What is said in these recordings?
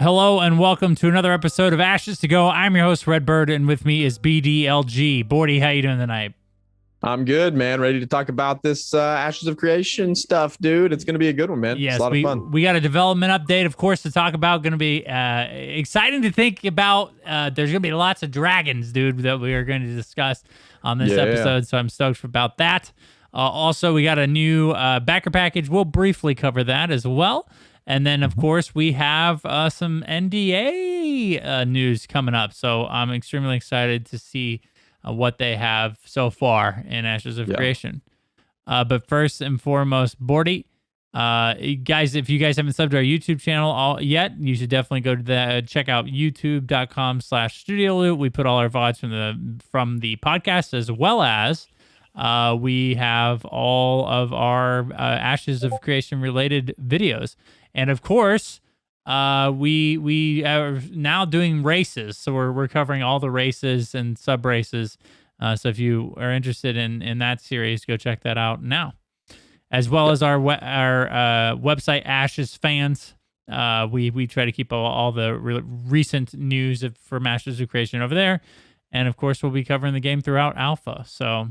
Hello and welcome to another episode of Ashes to Go. I'm your host, Redbyrd, and with me is BDLG. Bordy, how you doing tonight? I'm good, man. Ready to talk about this Ashes of Creation stuff, dude. It's going to be a good one, man. Yes, it's a lot of fun. We got a development update, of course, to talk about. Going to be exciting to think about. There's going to be lots of dragons, dude, that we are going to discuss on this episode, so I'm stoked about that. Also, we got a new backer package. We'll briefly cover that as well. And then, of course, we have some NDA news coming up. So I'm extremely excited to see what they have so far in Ashes of Creation. But first and foremost, Bordy, guys, if you guys haven't subbed to our YouTube channel yet, you should definitely go to check out youtube.com/Studio Loot. We put all our VODs from the podcast, as well as we have all of our Ashes of Creation related videos. And of course, we are now doing races, so we're covering all the races and sub races. So if you are interested in that series, go check that out now, as well as our website Ashes Fans. We try to keep all the recent news from Ashes of Creation over there, and of course we'll be covering the game throughout Alpha. So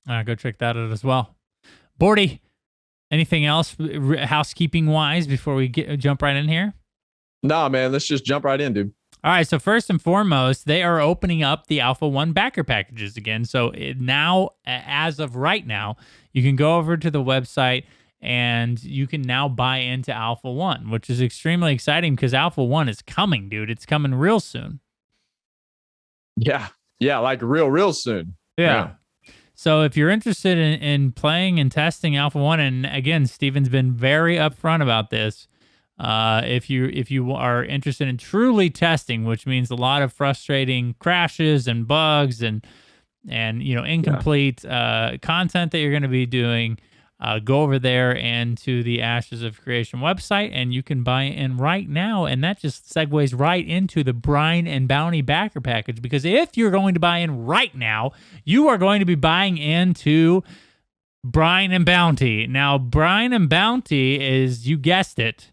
go check that out as well. Bordy, anything else housekeeping wise before we jump right in here? No, man, let's just jump right in, dude. All right, so first and foremost, they are opening up the Alpha 1 backer packages again. So now, as of right now, you can go over to the website and you can now buy into Alpha 1, which is extremely exciting because Alpha 1 is coming, dude. It's coming real soon. Yeah, like real soon. Yeah. So if you're interested in playing and testing Alpha 1, and again, Steven's been very upfront about this, if you are interested in truly testing, which means a lot of frustrating crashes and bugs and incomplete content that you're going to be doing, go over there and to the Ashes of Creation website, and you can buy in right now. And that just segues right into the Brine and Bounty backer package, because if you're going to buy in right now, you are going to be buying into Brine and Bounty. Now, Brine and Bounty is, you guessed it,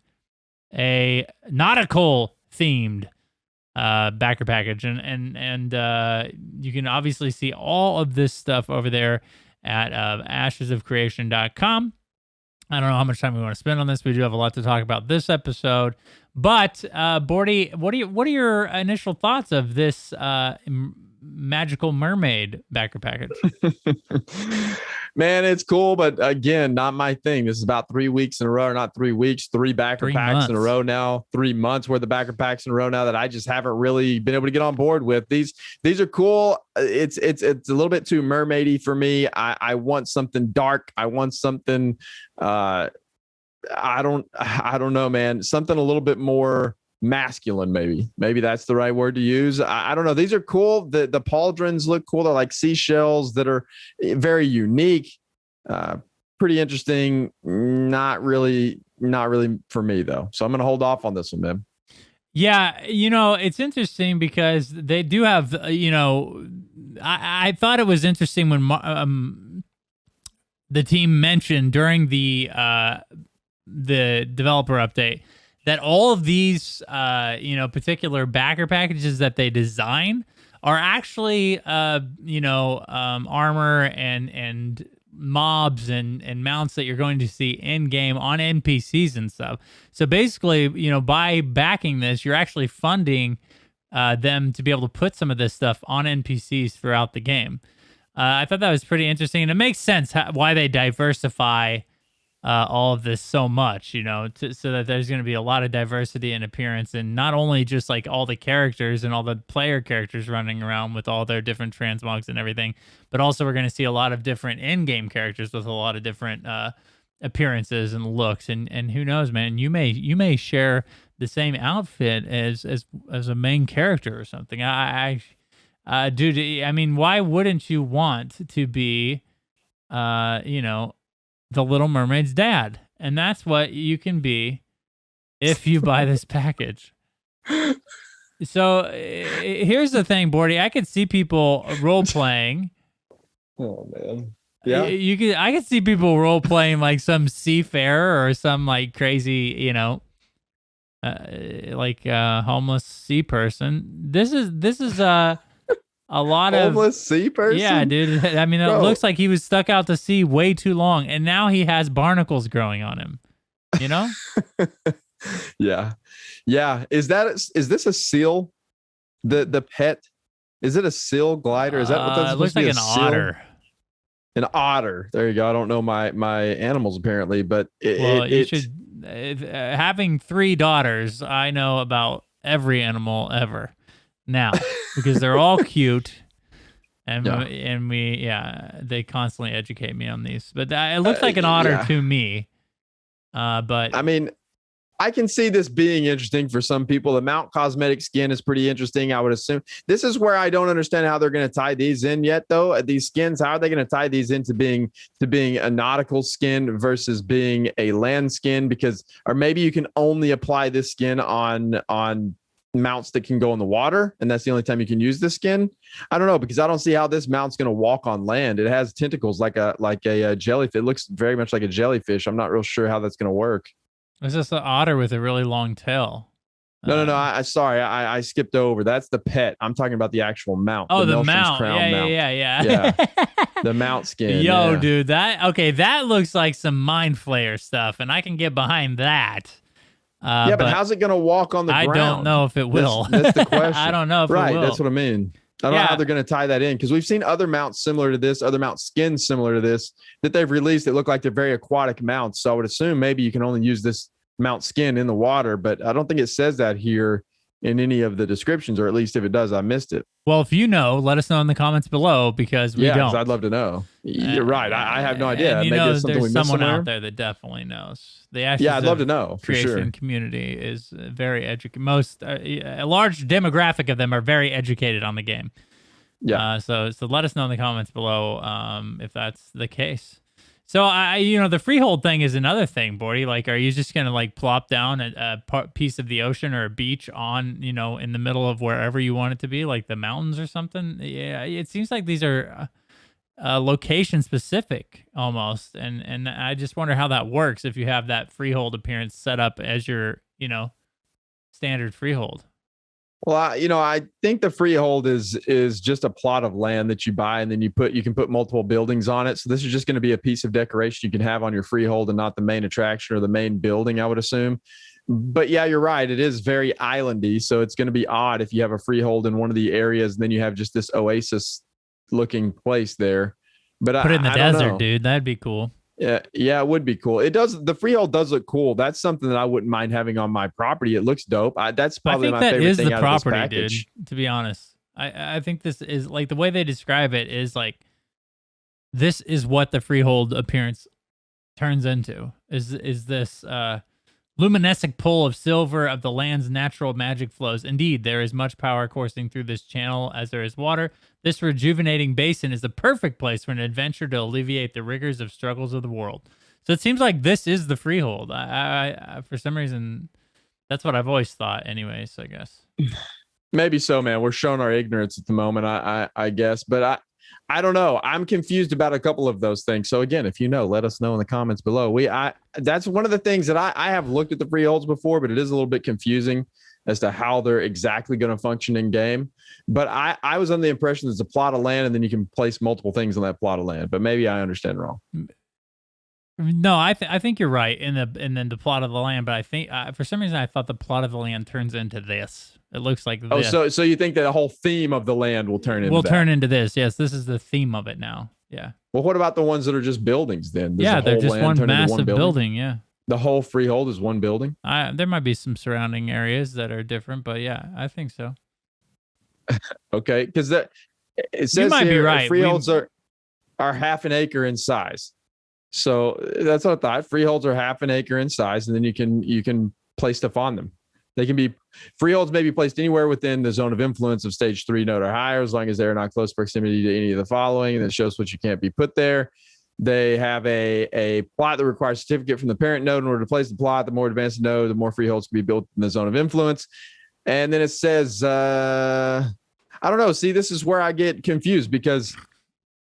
a nautical themed backer package, and you can obviously see all of this stuff over there at ashesofcreation.com. I don't know how much time we want to spend on this. We do have a lot to talk about this episode, but Bordy, what are your initial thoughts of this magical mermaid backer package? Man, it's cool, but again, not my thing. This is about 3 weeks in a row, or not 3 weeks, 3 backer packs in a row now, 3 months worth of backer packs in a row now that I just haven't really been able to get on board with. These are cool. It's a little bit too mermaidy for me. I want something dark. I want something I don't know, man. Something a little bit more masculine, maybe that's the right word to use. I don't know. These are cool. The pauldrons look cool. They're like seashells that are very unique, pretty interesting. Not really for me though, so I'm gonna hold off on this one, man. Yeah, it's interesting because they do have, I thought it was interesting when the team mentioned during the developer update that all of these, particular backer packages that they design are actually, armor and mobs and mounts that you're going to see in game on NPCs and stuff. So basically, by backing this, you're actually funding them to be able to put some of this stuff on NPCs throughout the game. I thought that was pretty interesting, and it makes sense why they diversify all of this so much, so that there's going to be a lot of diversity in appearance, and not only just like all the characters and all the player characters running around with all their different transmogs and everything, but also we're going to see a lot of different in-game characters with a lot of different appearances and looks, and who knows, man, you may share the same outfit as a main character or something. Dude, I mean, why wouldn't you want to be, the Little Mermaid's dad? And that's what you can be if you buy this package. So here's the thing, Bordy. I could see people role playing. Oh man, yeah. I could see people role playing like some seafarer or some like crazy, like a homeless sea person. This is a lot of homeless sea person. Yeah, dude. I mean, it looks like he was stuck out to sea way too long, and now he has barnacles growing on him. You know? Yeah. Is this a seal? The pet? Is it a seal glider? Is that what that's supposed to be? It looks like an otter. An otter. There you go. I don't know my animals apparently, but you should. Having 3 daughters, I know about every animal ever now because they're all cute. And they constantly educate me on these. But it looks like an otter to me. But I mean, I can see this being interesting for some people. The Mount Cosmetic skin is pretty interesting, I would assume. This is where I don't understand how they're going to tie these in yet, though. These skins, how are they going to tie these into being a nautical skin versus being a land skin? Or maybe you can only apply this skin on mounts that can go in the water, and that's the only time you can use this skin. I don't know, because I don't see how this mount's going to walk on land. It has tentacles like a jellyfish. It looks very much like a jellyfish. I'm not real sure how that's going to work. It's just an otter with a really long tail. No. Sorry, I skipped over. That's the pet. I'm talking about the actual mount. Oh, the mount. Yeah. The mount skin. Yo, dude, that looks like some mind flayer stuff, and I can get behind that. But how's it going to walk on the ground? I don't know if it will. That's the question. I don't know if it will. Right, that's what I mean. I don't know how they're going to tie that in, because we've seen other mounts similar to this, other mount skins similar to this that they've released that look like they're very aquatic mounts. So I would assume maybe you can only use this mount skin in the water, but I don't think it says that here in any of the descriptions, or at least if it does, I missed it. Well, if you know, let us know in the comments below, because we don't. I'd love to know. You're right. I have no idea. Maybe it's something there's someone out there that definitely knows. The I'd love to know for creation sure. Community is very educated. A large demographic of them are very educated on the game. Yeah. So let us know in the comments below if that's the case. So the freehold thing is another thing, Bordy. Like, are you just gonna like plop down a piece of the ocean or a beach on, in the middle of wherever you want it to be, like the mountains or something? Yeah, it seems like these are location specific almost, and I just wonder how that works if you have that freehold appearance set up as your, standard freehold. Well, I think the freehold is just a plot of land that you buy, and then you can put multiple buildings on it. So this is just going to be a piece of decoration you can have on your freehold and not the main attraction or the main building, I would assume. But yeah, you're right. It is very islandy. So it's going to be odd if you have a freehold in one of the areas and then you have just this oasis looking place there. But put it in the desert, dude. That'd be cool. Yeah, it would be cool. It does. The freehold does look cool. That's something that I wouldn't mind having on my property. It looks dope. That's probably my favorite thing out of this package. Dude, to be honest, I think this is like the way they describe it is like this is what the freehold appearance turns into. Is this luminescent pull of silver of the land's natural magic flows. Indeed, there is much power coursing through this channel as there is water. This rejuvenating basin is the perfect place for an adventure to alleviate the rigors of struggles of the world. So it seems like this is the freehold. I for some reason, that's what I've always thought anyways, I guess. Maybe so, man. We're showing our ignorance at the moment, I guess. But I don't know. I'm confused about a couple of those things. So again, if you know, let us know in the comments below. That's one of the things that I have looked at the freeholds before, but it is a little bit confusing as to how they're exactly going to function in game. But I was under the impression there's a plot of land and then you can place multiple things on that plot of land. But maybe I understand wrong. No, I think you're right in then the plot of the land. But I think for some reason I thought the plot of the land turns into this. It looks like this. Oh, so you think that the whole theme of the land will turn into turn into this? Yes, this is the theme of it now. Yeah. Well, what about the ones that are just buildings then? They're just one massive building. Yeah. The whole freehold is one building. There might be some surrounding areas that are different, but yeah, I think so. Okay, because it says you might be right. Freeholds are half an acre in size. So that's what I thought. Freeholds are half an acre in size, and then you can place stuff on them. They can be freeholds may be placed anywhere within the zone of influence of stage 3 node or higher, as long as they're not close proximity to any of the following. And it shows what you can't be put there. They have a plot that requires a certificate from the parent node in order to place the plot. The more advanced the node, the more freeholds can be built in the zone of influence. And then it says, I don't know. See, this is where I get confused because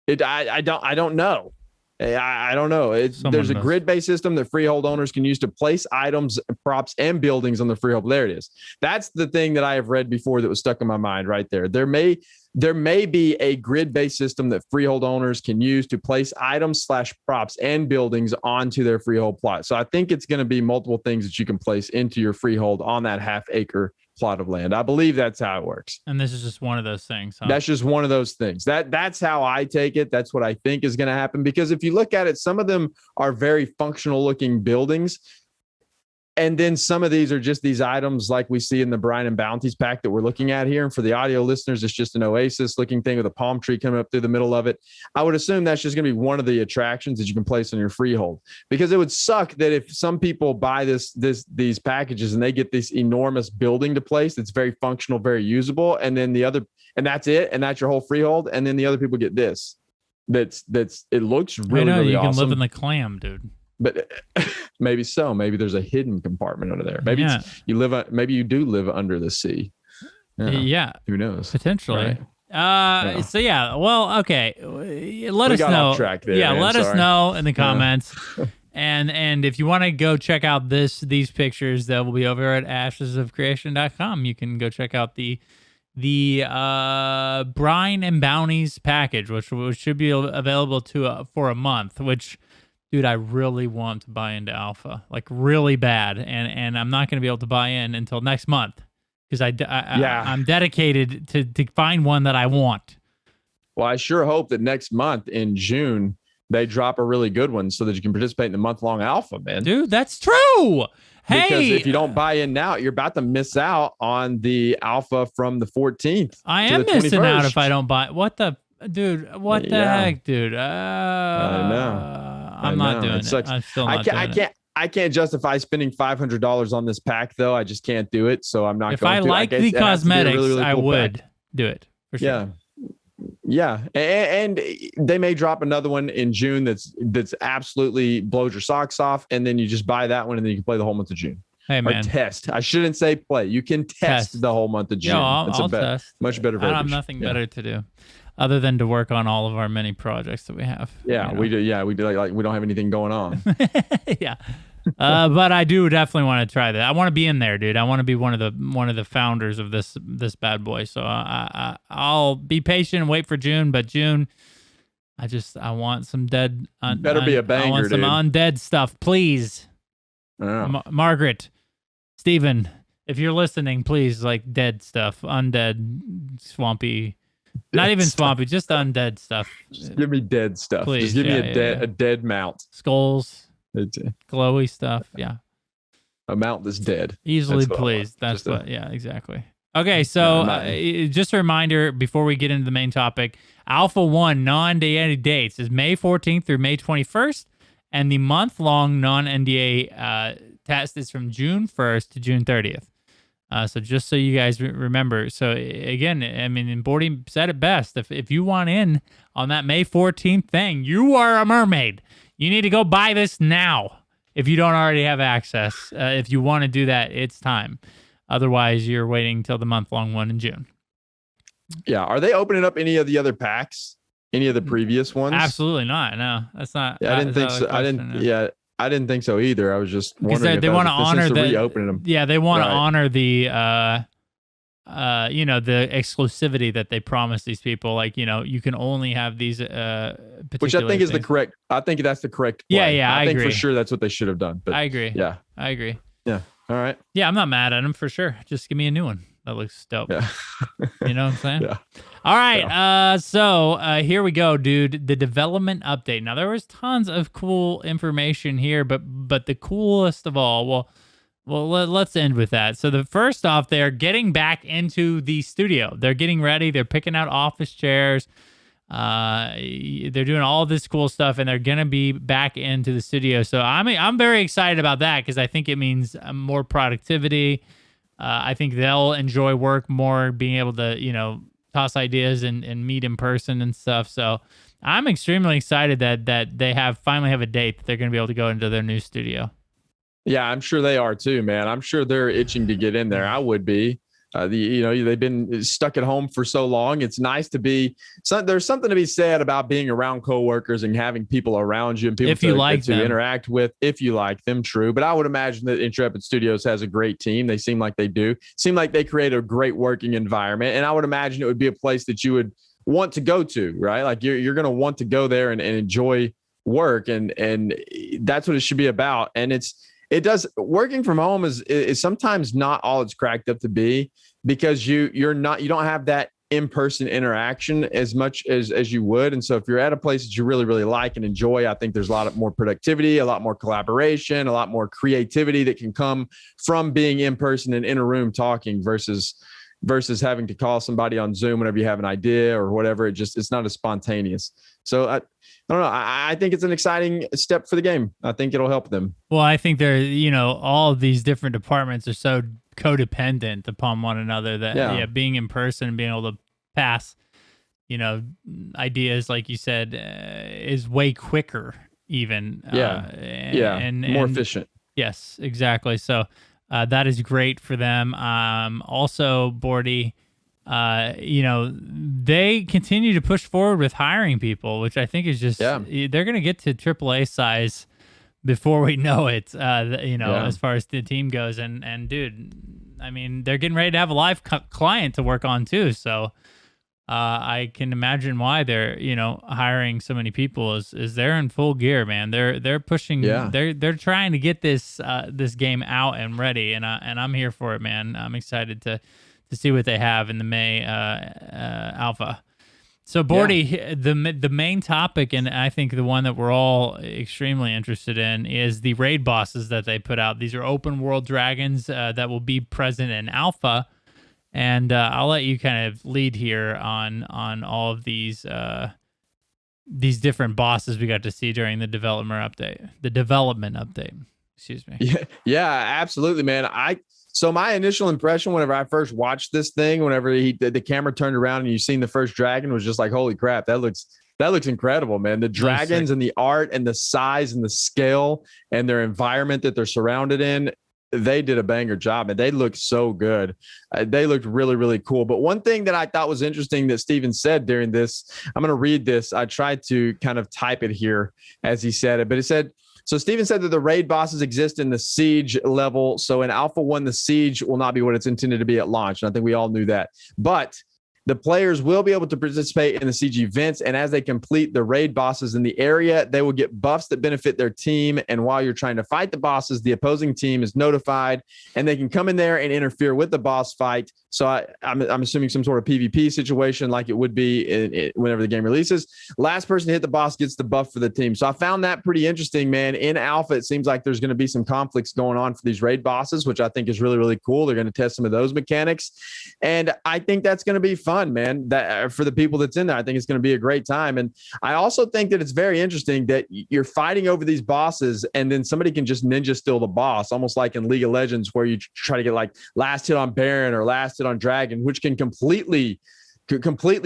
I don't know. I don't know. There's a grid-based system that freehold owners can use to place items, props, and buildings on the freehold. There it is. That's the thing that I have read before that was stuck in my mind right there. There may be a grid-based system that freehold owners can use to place items / props and buildings onto their freehold plot. So I think it's going to be multiple things that you can place into your freehold on that half-acre plot of land. I believe that's how it works. And this is just one of those things. Huh? That's just one of those things. That's how I take it. That's what I think is going to happen. Because if you look at it, some of them are very functional looking buildings. And then some of these are just these items like we see in the Brine and Bounties pack that we're looking at here. And for the audio listeners, it's just an oasis looking thing with a palm tree coming up through the middle of it. I would assume that's just going to be one of the attractions that you can place on your freehold, because it would suck that if some people buy these packages and they get this enormous building to place that's very functional, very usable, and then that's it, and that's your whole freehold, and then the other people get this. It looks really, really awesome. You can live in the clam, dude. But maybe so. Maybe there's a hidden compartment under there. Maybe maybe you do live under the sea. Yeah. Who knows? Potentially. Right? So yeah. Well, okay. Let us know. Off track there, let us know in the comments. And if you want to go check out these pictures, that will be over at ashesofcreation.com. You can go check out the Brine and Bounties package, which should be available for a month, which, dude, I really want to buy into alpha, like really bad, and I'm not going to be able to buy in until next month because I'm dedicated to find one that I want. Well, I sure hope that next month in June they drop a really good one so that you can participate in the month-long alpha, man. Dude, that's true. Hey, because if you don't buy in now, you're about to miss out on the alpha from the 14th. I am missing out if I don't buy. What the heck, dude? I know. I'm not doing it. I'm still not doing it. I can't justify spending $500 on this pack, though. I just can't do it, so I'm not going to. If I like the cosmetics, really, really cool I would do it for sure. Yeah, and they may drop another one in June that's absolutely blows your socks off, and then you just buy that one, and then you can play the whole month of June. Hey, man. Or test. I shouldn't say play. You can test the whole month of June. I'll test. Much better verbiage. I have nothing better to do other than to work on all of our many projects that we have. Yeah, we do. Yeah, we do. Like we don't have anything going on. Yeah. But I do definitely want to try that. I want to be in there, dude. I want to be one of the founders of this bad boy. So I'll be patient and wait for June. But June, I want some dead. Better be a banger, I want some undead stuff, please. Margaret, Steven, if you're listening, please, like dead stuff, undead, swampy. Not even swampy, just undead stuff. Just give me dead stuff. Please, just give me a dead mount. Skulls, glowy stuff. Yeah. A mount that's dead. Easily pleased. That's what. Yeah, exactly. Okay, so just a reminder before we get into the main topic: Alpha 1 non-NDA dates is May 14th through May 21st, and the month-long non-NDA test is from June 1st to June 30th. So just so you guys remember. So again, I mean, Bordy said it best. If you want in on that May 14th thing, you are a mermaid. You need to go buy this now if you don't already have access. If you want to do that, it's time. Otherwise, you're waiting till the month-long one in June. Yeah. Are they opening up any of the other packs? Any of the previous ones? Absolutely not. No, that's not. Yeah, I didn't think so. I didn't think so either. I was just wondering. They want to honor reopening them. Yeah, they want to honor the, the exclusivity that they promised these people. Like, you can only have these. Which I think is the correct. I think that's the correct play. Yeah, I think agree. For sure that's what they should have done. But I agree. Yeah, I agree. Yeah. All right. Yeah, I'm not mad at them for sure. Just give me a new one. That looks dope. Yeah. You know what I'm saying? Yeah. All right. So here we go, dude. The development update. Now, there was tons of cool information here, but the coolest of all, let's end with that. So the first off, they're getting back into the studio. They're getting ready. They're picking out office chairs. They're doing all this cool stuff, and they're gonna be back into the studio. So I'm very excited about that because I think it means more productivity. I think they'll enjoy work more, being able to, toss ideas and meet in person and stuff. So I'm extremely excited that they finally have a date that they're going to be able to go into their new studio. Yeah, I'm sure they are too, man. I'm sure they're itching to get in there. I would be. They've been stuck at home for so long. It's nice to be. There's something to be said about being around coworkers and having people around you and people to interact with if you like them. True, but I would imagine that Intrepid Studios has a great team. They seem like they do. Seem like they create a great working environment, and I would imagine it would be a place that you would want to go to, right? Like you're going to want to go there and enjoy work, and that's what it should be about. And it does. Working from home is sometimes not all it's cracked up to be, because you don't have that in-person interaction as much as you would. And so if you're at a place that you really, really like and enjoy, I think there's a lot more productivity, a lot more collaboration, a lot more creativity that can come from being in person and in a room talking versus having to call somebody on Zoom whenever you have an idea or whatever. It's not as spontaneous. So I don't know. I think it's an exciting step for the game. I think it'll help them. Well, I think all of these different departments are so codependent upon one another that being in person and being able to pass, ideas, like you said, is way quicker even. And more efficient. Yes, exactly. So that is great for them. Also, Bordy, they continue to push forward with hiring people, which I think is just, they're going to get to AAA size before we know it, as far as the team goes. And dude, I mean, they're getting ready to have a live client to work on too. So I can imagine why they're, hiring so many people is they're in full gear, man. They're pushing, they're trying to get this game out and ready. And I'm here for it, man. I'm excited to see what they have in the May alpha. So Bordy, the main topic, and I think the one that we're all extremely interested in, is the raid bosses that they put out. These are open world dragons that will be present in alpha, and I'll let you kind of lead here on all of these different bosses we got to see during the development update. Excuse me. Yeah, absolutely, man. So my initial impression whenever I first watched this thing, whenever the camera turned around and you seen the first dragon, was just like, holy crap, that looks incredible, man. The dragons and the art and the size and the scale and their environment that they're surrounded in, they did a banger job, and they look so good. They looked really, really cool. But one thing that I thought was interesting that Steven said during this, I'm going to read this. I tried to kind of type it here as he said it, but it said, so Steven said that the raid bosses exist in the siege level. So in Alpha 1, the siege will not be what it's intended to be at launch. And I think we all knew that. But the players will be able to participate in the siege events. And as they complete the raid bosses in the area, they will get buffs that benefit their team. And while you're trying to fight the bosses, the opposing team is notified and they can come in there and interfere with the boss fight. So I'm assuming some sort of PvP situation like it would be whenever the game releases. Last person to hit the boss gets the buff for the team. So I found that pretty interesting, man. In Alpha, it seems like there's going to be some conflicts going on for these raid bosses, which I think is really, really cool. They're going to test some of those mechanics. And I think that's going to be fun, man. That for the people that's in there, I think it's going to be a great time. And I also think that it's very interesting that you're fighting over these bosses and then somebody can just ninja steal the boss, almost like in League of Legends where you try to get like last hit on Baron or last hit on Dragon, which can completely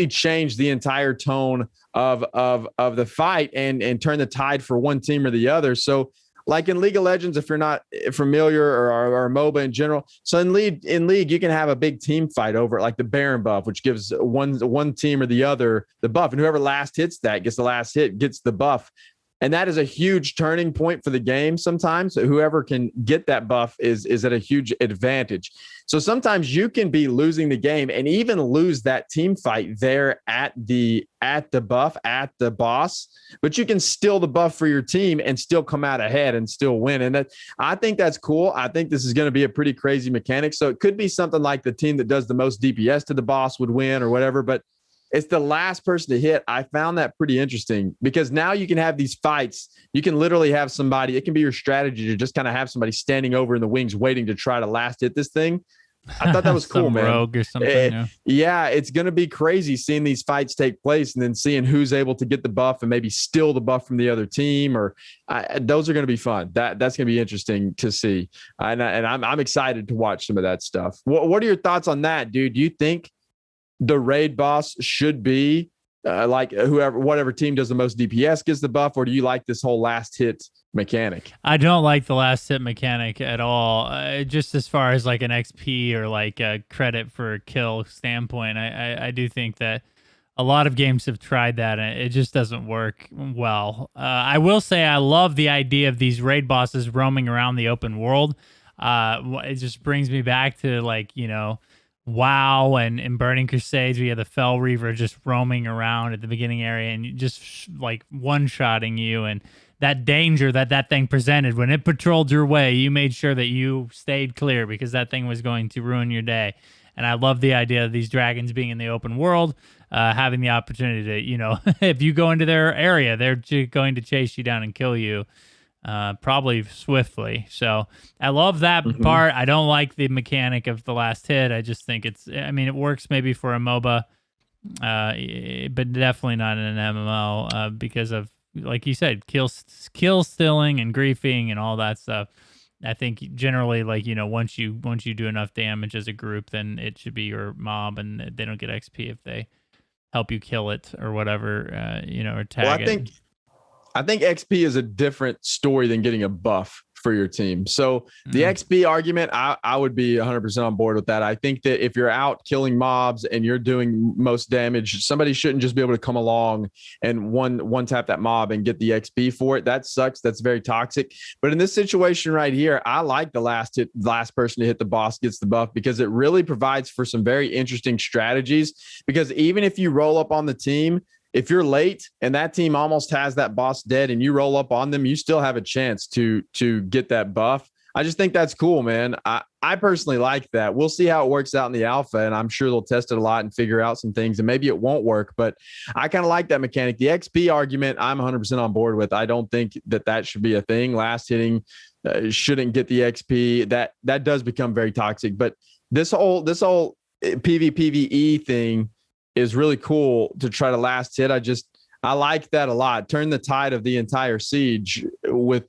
change the entire tone of the fight and turn the tide for one team or the other. So like in League of Legends, if you're not familiar or MOBA in general, so in League, you can have a big team fight over it, like the Baron buff, which gives one team or the other the buff. And whoever last hits that gets the last hit, gets the buff. And that is a huge turning point for the game sometimes. Whoever can get that buff is at a huge advantage. So sometimes you can be losing the game and even lose that team fight there at the buff, at the boss, but you can steal the buff for your team and still come out ahead and still win. And I think that's cool. I think this is going to be a pretty crazy mechanic. So it could be something like the team that does the most DPS to the boss would win or whatever, but it's the last person to hit. I found that pretty interesting because now you can have these fights. You can literally have somebody, it can be your strategy to just kind of have somebody standing over in the wings waiting to try to last hit this thing. I thought that was cool, man. Rogue or something. Yeah, it's going to be crazy seeing these fights take place and then seeing who's able to get the buff and maybe steal the buff from the other team. Or those are going to be fun. That's going to be interesting to see. And I'm excited to watch some of that stuff. What are your thoughts on that, dude? Do you think the raid boss should be like whatever team does the most DPS gets the buff, or do you like this whole last hit mechanic. I don't like the last hit mechanic at all. Just as far as like an XP or like a credit for a kill standpoint, I do think that a lot of games have tried that and it just doesn't work well. I will say I love the idea of these raid bosses roaming around the open world. It just brings me back to like, WoW and Burning Crusades. We had the Fell Reaver just roaming around at the beginning area and just like one-shotting you, and that danger that thing presented when it patrolled your way, you made sure that you stayed clear because that thing was going to ruin your day. And I love the idea of these dragons being in the open world, having the opportunity to, if you go into their area, they're going to chase you down and kill you. Probably swiftly. So I love that part. I don't like the mechanic of the last hit. I just think it works maybe for a MOBA, but definitely not in an MMO because of, like you said, kill stealing and griefing and all that stuff. I think generally, like, once you do enough damage as a group, then it should be your mob, and they don't get XP if they help you kill it or whatever, or tag it. I think XP is a different story than getting a buff for your team. So the XP argument, I would be 100% on board with that. I think that if you're out killing mobs and you're doing most damage, somebody shouldn't just be able to come along and one tap that mob and get the XP for it. That sucks. That's very toxic. But in this situation right here, I like the last person to hit the boss gets the buff because it really provides for some very interesting strategies. Because even if you roll up on the team, if you're late and that team almost has that boss dead and you roll up on them, you still have a chance to get that buff. I just think that's cool, man. I personally like that. We'll see how it works out in the alpha, and I'm sure they'll test it a lot and figure out some things, and maybe it won't work, but I kind of like that mechanic. The XP argument, I'm 100% on board with. I don't think that should be a thing. Last hitting shouldn't get the XP. That does become very toxic, but this whole PvPvE thing is really cool to try to last hit. I like that a lot. Turn the tide of the entire siege with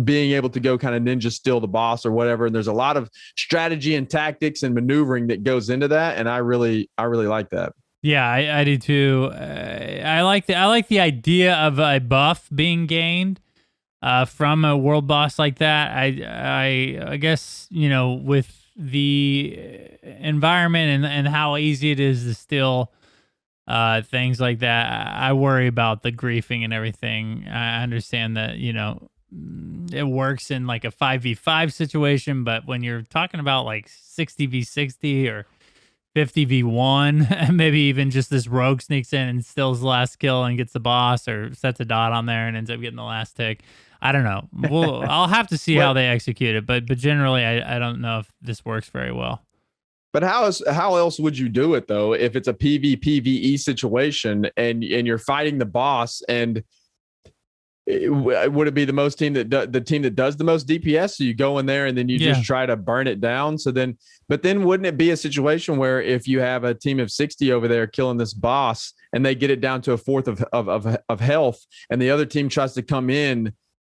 being able to go kind of ninja steal the boss or whatever. And there's a lot of strategy and tactics and maneuvering that goes into that. And I really like that. Yeah, I do too. I like the idea of a buff being gained from a world boss like that. I guess, with the environment and how easy it is to steal things like that, I worry about the griefing and everything. I understand that, it works in like a 5v5 situation, but when you're talking about like 60v60 or 50v1, maybe even just this rogue sneaks in and steals the last kill and gets the boss or sets a dot on there and ends up getting the last tick. I don't know. I'll have to see how they execute it, but generally I don't know if this works very well. But how else would you do it though? If it's a PvPvE situation and you're fighting the boss, and would it be the team that does the most DPS? So you go in there and then you just try to burn it down. But then wouldn't it be a situation where if you have a team of 60 over there killing this boss and they get it down to a fourth of health, and the other team tries to come in,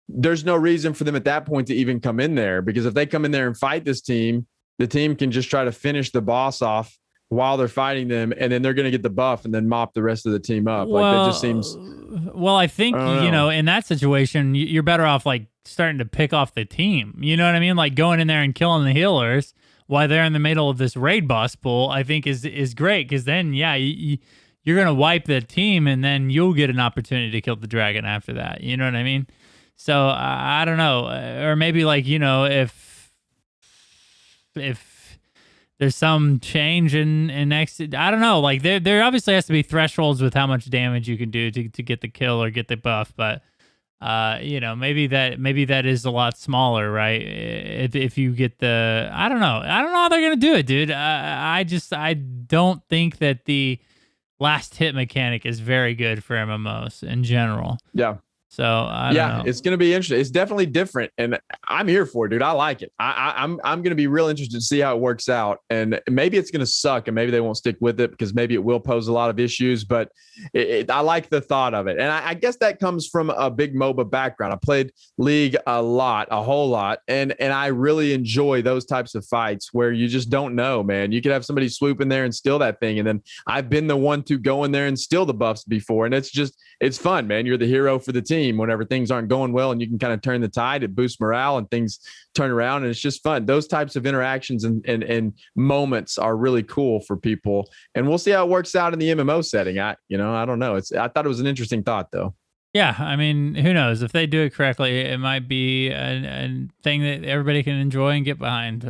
there's no reason for them at that point to even come in there, because if they come in there and fight this team, the team can just try to finish the boss off while they're fighting them, and then they're going to get the buff and then mop the rest of the team up. Like, that just seems... Well, I think, in that situation, you're better off like starting to pick off the team. You know what I mean? Like going in there and killing the healers while they're in the middle of this raid boss pool, I think is great, because then, you're going to wipe the team and then you'll get an opportunity to kill the dragon after that. You know what I mean? So I don't know. Or maybe like, if there's some change in next, I don't know, like there obviously has to be thresholds with how much damage you can do to get the kill or get the buff, but maybe that is a lot smaller, right? If you get the, I don't know how they're gonna do it, dude. I don't think that the last hit mechanic is very good for MMOs in general. Yeah. So I don't know. It's going to be interesting. It's definitely different, and I'm here for it, dude. I like it. I'm going to be real interested to see how it works out, and maybe it's going to suck, and maybe they won't stick with it because maybe it will pose a lot of issues. But I like the thought of it, and I guess that comes from a big MOBA background. I played League a whole lot, and I really enjoy those types of fights where you just don't know, man. You could have somebody swoop in there and steal that thing, and then I've been the one to go in there and steal the buffs before, and it's fun, man. You're the hero for the team. team whenever things aren't going well, and you can kind of turn the tide. It boosts morale and things turn around, and it's just fun. Those types of interactions and moments are really cool for people, and we'll see how it works out in the MMO setting. I don't know. I thought it was an interesting thought though. Yeah, I mean, who knows? If they do it correctly, it might be a thing that everybody can enjoy and get behind.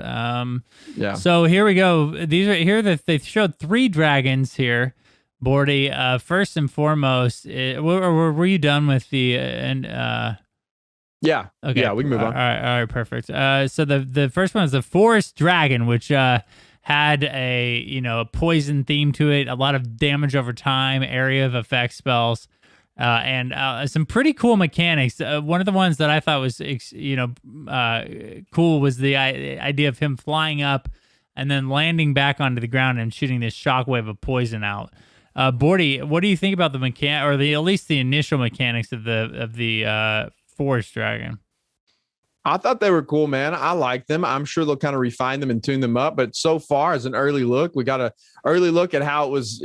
Yeah. So here we go. These are here that they showed 3 dragons here, Bordy. First and foremost, were you done with the Yeah. Okay. Yeah, we can move on. All right, perfect. So the first one is the forest dragon, which had a poison theme to it, a lot of damage over time, area of effect spells. And some pretty cool mechanics. One of the ones that I thought was, cool was the idea of him flying up and then landing back onto the ground and shooting this shockwave of poison out. Bordy, what do you think about the at least the initial mechanics of the forest dragon? I thought they were cool, man. I like them. I'm sure they'll kind of refine them and tune them up. But so far, as an early look, we got an early look at how it was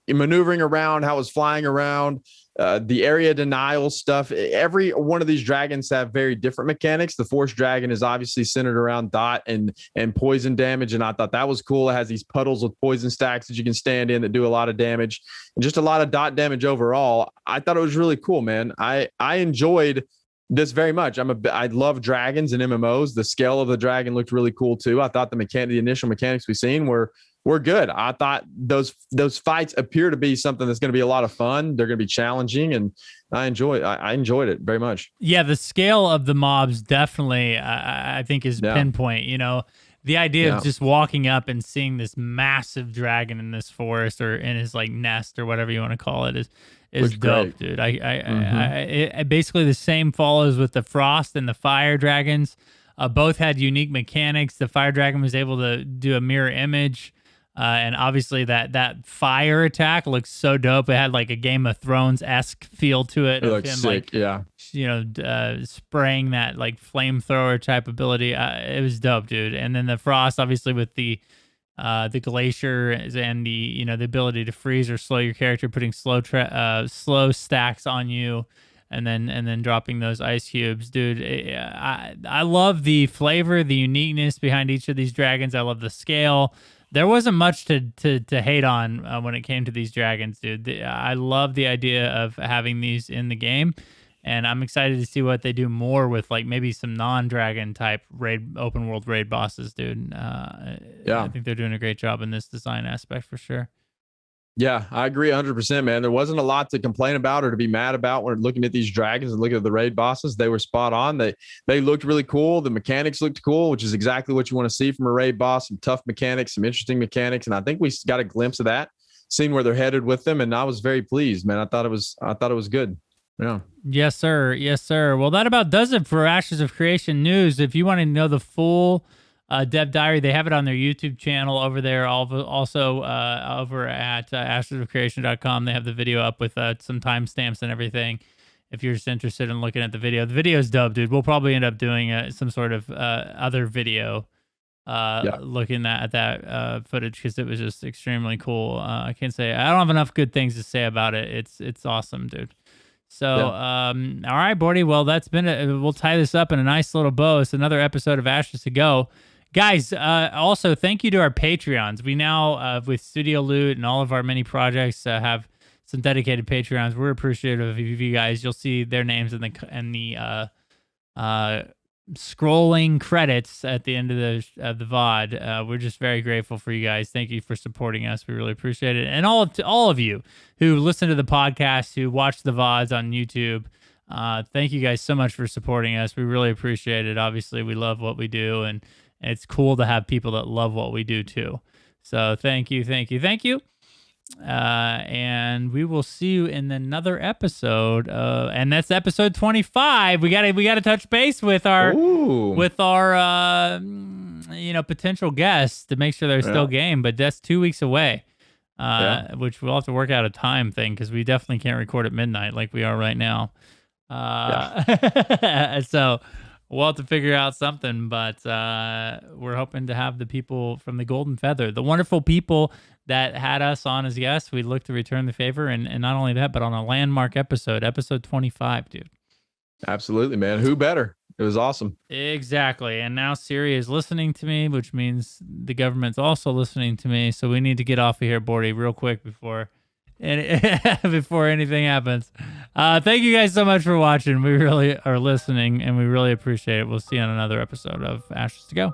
maneuvering around, how it was flying around, the area denial stuff. Every one of these dragons have very different mechanics. The forest dragon is obviously centered around dot and poison damage, and I thought that was cool. It has these puddles with poison stacks that you can stand in that do a lot of damage, and just a lot of dot damage overall. I thought it was really cool, man. I enjoyed this very much. I love dragons and MMOs. The scale of the dragon looked really cool too. I thought the initial mechanics we've seen were good. I thought those fights appear to be something that's going to be a lot of fun. They're going to be challenging, and I enjoyed it very much. Yeah, the scale of the mobs definitely, I think, is pinpoint. The idea of just walking up and seeing this massive dragon in this forest or in his nest or whatever you want to call it is dope, dude. I basically the same follows with the frost and the fire dragons. Both had unique mechanics. The fire dragon was able to do a mirror image. And obviously that fire attack looks so dope. It had a Game of Thrones-esque feel to it. It looks sick, spraying that flamethrower type ability. It was dope, dude. And then the frost, obviously, with the glacier and the ability to freeze or slow your character, putting slow stacks on you, and then dropping those ice cubes, dude. I love the flavor, the uniqueness behind each of these dragons. I love the scale. There wasn't much to hate on when it came to these dragons, dude. I love the idea of having these in the game, and I'm excited to see what they do more with maybe some non-dragon type open world raid bosses, dude. I think they're doing a great job in this design aspect for sure. Yeah, I agree 100%, man. There wasn't a lot to complain about or to be mad about when looking at these dragons and looking at the raid bosses. They were spot on. They looked really cool. The mechanics looked cool, which is exactly what you want to see from a raid boss. Some tough mechanics, some interesting mechanics, and I think we got a glimpse of that, seeing where they're headed with them, and I was very pleased, man. I thought it was good. Yeah. Yes, sir. Yes, sir. Well, that about does it for Ashes of Creation news. If you want to know the full Dev Diary, they have it on their YouTube channel over there. Also over at ashesofcreation.com, they have the video up with some timestamps and everything. If you're just interested in looking at the video is dope, dude. We'll probably end up doing some sort of other video looking at that footage because it was just extremely cool. I can't say I don't have enough good things to say about it. It's awesome, dude. So, all right, Bordy. Well, that's been we'll tie this up in a nice little bow. It's another episode of Ashes to Go. Guys, also, thank you to our Patreons. We now, with Studio Loot and all of our many projects, have some dedicated Patreons. We're appreciative of you guys. You'll see their names in the scrolling credits at the end of the VOD. We're just very grateful for you guys. Thank you for supporting us. We really appreciate it. And all of you who listen to the podcast, who watch the VODs on YouTube, thank you guys so much for supporting us. We really appreciate it. Obviously, we love what we do, and it's cool to have people that love what we do too. So thank you. And we will see you in another episode. And that's episode 25. We gotta touch base with our potential guests to make sure they're still game. But that's 2 weeks away. Which we'll have to work out a time thing because we definitely can't record at midnight like we are right now. So we'll have to figure out something, but we're hoping to have the people from the Golden Feather, the wonderful people that had us on as guests. We'd look to return the favor, and not only that, but on a landmark episode 25, dude. Absolutely, man. Who better? It was awesome. Exactly. And now Syria is listening to me, which means the government's also listening to me. So we need to get off of here, Bordy, real quick before anything happens. Thank you guys so much for watching. We really are listening, and we really appreciate it. We'll see you on another episode of Ashes to Go.